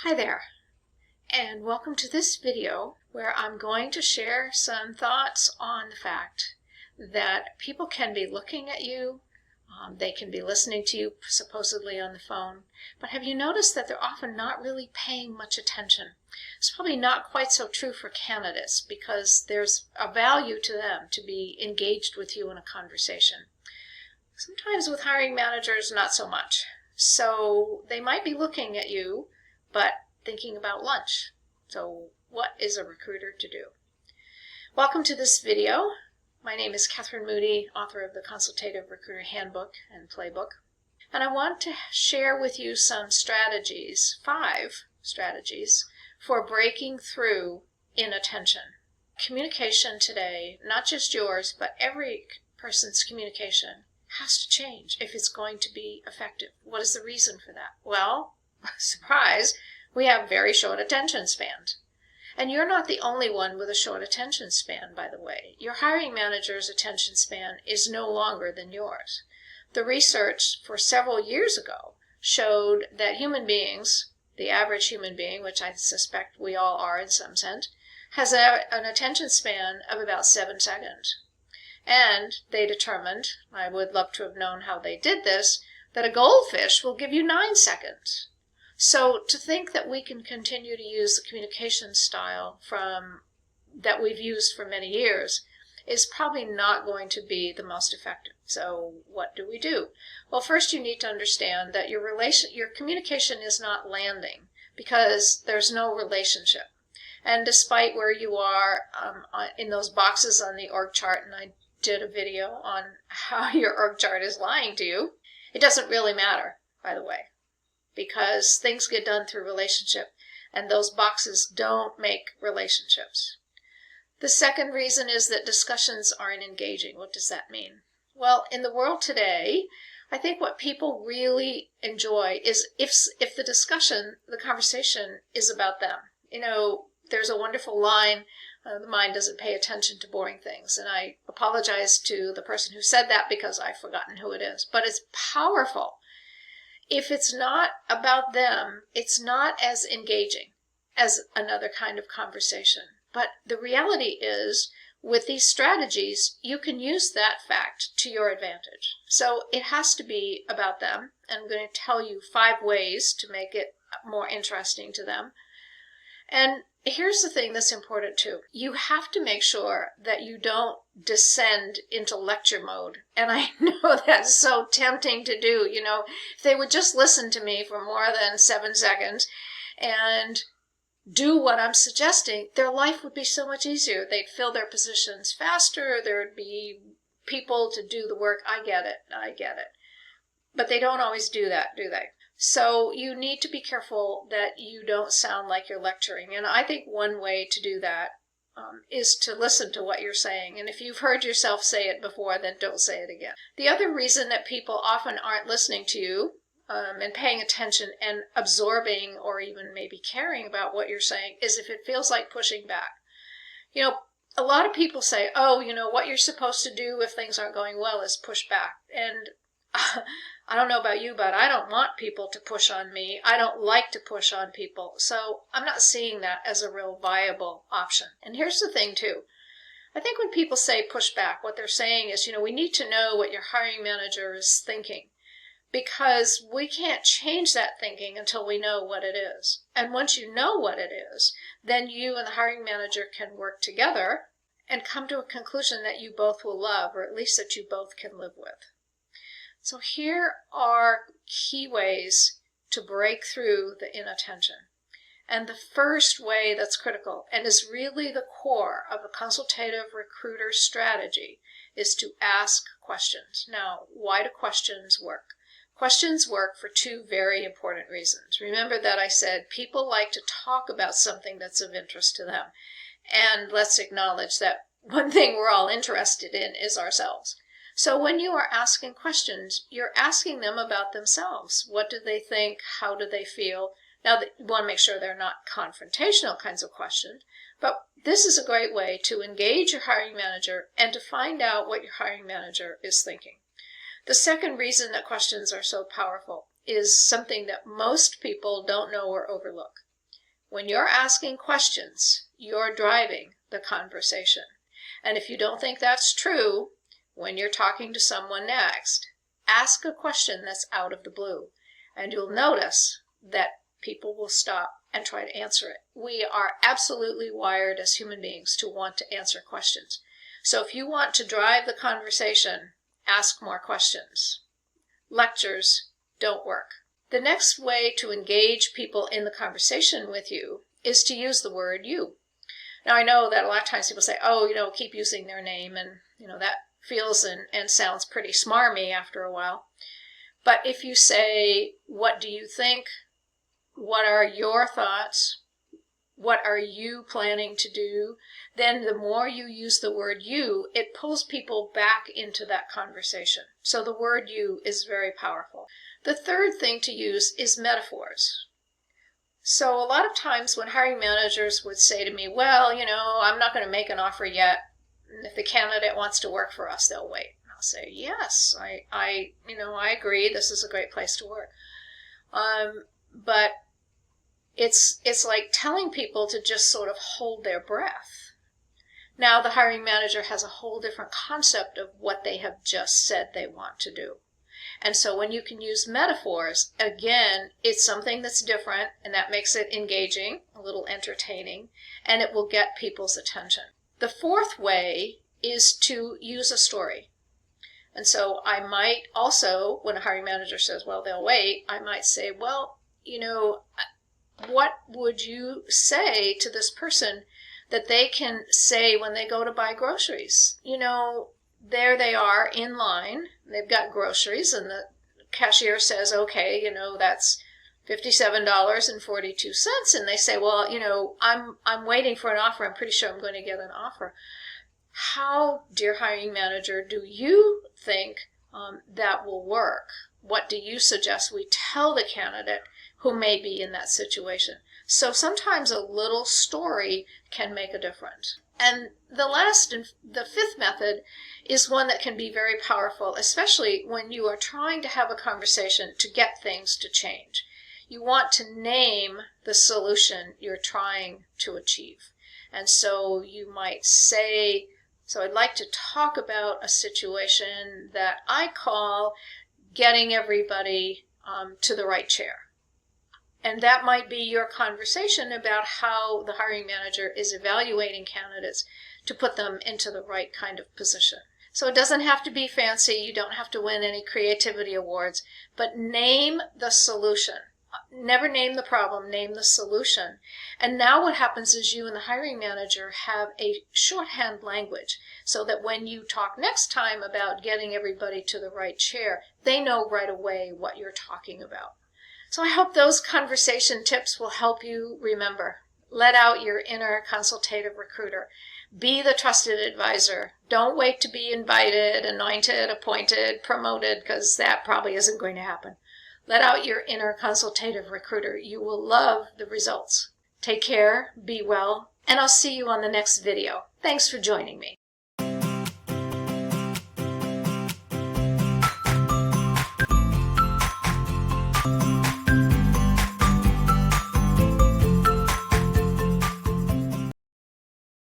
Hi there, and welcome to this video where I'm going to share some thoughts on the fact that people can be looking at you, they can be listening to you supposedly on the phone, but have you noticed that they're often not really paying much attention? It's probably not quite so true for candidates because there's a value to them to be engaged with you in a conversation. Sometimes with hiring managers, not so much. So they might be looking at you, but thinking about lunch. So what is a recruiter to do? Welcome to this video. My name is Catherine Moody, author of the Consultative Recruiter Handbook and Playbook. And I want to share with you some strategies, 5 strategies, for breaking through inattention. Communication today, not just yours, but every person's communication, has to change if it's going to be effective. What is the reason for that? Well, surprise, we have very short attention spans. And you're not the only one with a short attention span, by the way. Your hiring manager's attention span is no longer than yours. The research for several years ago showed that human beings, the average human being, which I suspect we all are in some sense, has an attention span of about 7 seconds. And they determined, I would love to have known how they did this, that a goldfish will give you 9 seconds. So to think that we can continue to use the communication style that we've used for many years is probably not going to be the most effective. So what do we do? Well, first you need to understand that your communication is not landing because there's no relationship. And despite where you are in those boxes on the org chart, and I did a video on how your org chart is lying to you, it doesn't really matter, by the way, because things get done through relationship, and those boxes don't make relationships. The second reason is that discussions aren't engaging. What does that mean? Well, in the world today, I think what people really enjoy is if the conversation is about them. You know, there's a wonderful line, the mind doesn't pay attention to boring things. And I apologize to the person who said that because I've forgotten who it is. But it's powerful. If it's not about them, it's not as engaging as another kind of conversation. But the reality is, with these strategies, you can use that fact to your advantage. So it has to be about them. I'm going to tell you 5 ways to make it more interesting to them. And here's the thing that's important too. You have to make sure that you don't descend into lecture mode. And I know that's so tempting to do. You know, if they would just listen to me for more than 7 seconds and do what I'm suggesting, their life would be so much easier. They'd fill their positions faster. There'd be people to do the work. I get it. But they don't always do that, do they? So you need to be careful that you don't sound like you're lecturing. And I think one way to do that is to listen to what you're saying. And if you've heard yourself say it before, then don't say it again. The other reason that people often aren't listening to you and paying attention and absorbing or even maybe caring about what you're saying is if it feels like pushing back. You know, a lot of people say, oh, you know, what you're supposed to do if things aren't going well is push back. And I don't know about you, but I don't want people to push on me. I don't like to push on people. So I'm not seeing that as a real viable option. And here's the thing too. I think when people say push back, what they're saying is, you know, we need to know what your hiring manager is thinking, because we can't change that thinking until we know what it is. And once you know what it is, then you and the hiring manager can work together and come to a conclusion that you both will love, or at least that you both can live with. So here are key ways to break through the inattention. And the first way that's critical, and is really the core of a consultative recruiter strategy, is to ask questions. Now, why do questions work? Questions work for 2 very important reasons. Remember that I said people like to talk about something that's of interest to them. And let's acknowledge that one thing we're all interested in is ourselves. So when you are asking questions, you're asking them about themselves. What do they think? How do they feel? Now, you want to make sure they're not confrontational kinds of questions, but this is a great way to engage your hiring manager and to find out what your hiring manager is thinking. The second reason that questions are so powerful is something that most people don't know or overlook. When you're asking questions, you're driving the conversation. And if you don't think that's true, when you're talking to someone next, ask a question that's out of the blue, and you'll notice that people will stop and try to answer it. We are absolutely wired as human beings to want to answer questions. So if you want to drive the conversation, ask more questions. Lectures don't work. The next way to engage people in the conversation with you is to use the word you. Now, I know that a lot of times people say, oh, keep using their name, and, that feels and sounds pretty smarmy after a while. But if you say, what do you think? What are your thoughts? What are you planning to do? Then the more you use the word you, it pulls people back into that conversation. So the word you is very powerful. The third thing to use is metaphors. So a lot of times when hiring managers would say to me, well, I'm not going to make an offer yet. If the candidate wants to work for us, they'll wait. I'll say, yes, I agree. This is a great place to work. But it's like telling people to just sort of hold their breath. Now the hiring manager has a whole different concept of what they have just said they want to do. And so when you can use metaphors, again, it's something that's different, and that makes it engaging, a little entertaining, and it will get people's attention. The fourth way is to use a story. And so I might also, when a hiring manager says, well, they'll wait, I might say, well, what would you say to this person that they can say when they go to buy groceries? There they are in line, they've got groceries, and the cashier says, okay, that's $57.42, and they say, well, I'm waiting for an offer, I'm pretty sure I'm going to get an offer. How, dear hiring manager, do you think that will work? What do you suggest we tell the candidate who may be in that situation? So sometimes a little story can make a difference. And the last and the fifth method is one that can be very powerful, especially when you are trying to have a conversation to get things to change. You want to name the solution you're trying to achieve. And so you might say, so I'd like to talk about a situation that I call getting everybody to the right chair. And that might be your conversation about how the hiring manager is evaluating candidates to put them into the right kind of position. So it doesn't have to be fancy. You don't have to win any creativity awards, but name the solution. Never name the problem, name the solution. And now what happens is you and the hiring manager have a shorthand language so that when you talk next time about getting everybody to the right chair, they know right away what you're talking about. So I hope those conversation tips will help you remember. Let out your inner consultative recruiter. Be the trusted advisor. Don't wait to be invited, anointed, appointed, promoted, because that probably isn't going to happen. Let out your inner consultative recruiter. You will love the results. Take care, be well, and I'll see you on the next video. Thanks for joining me.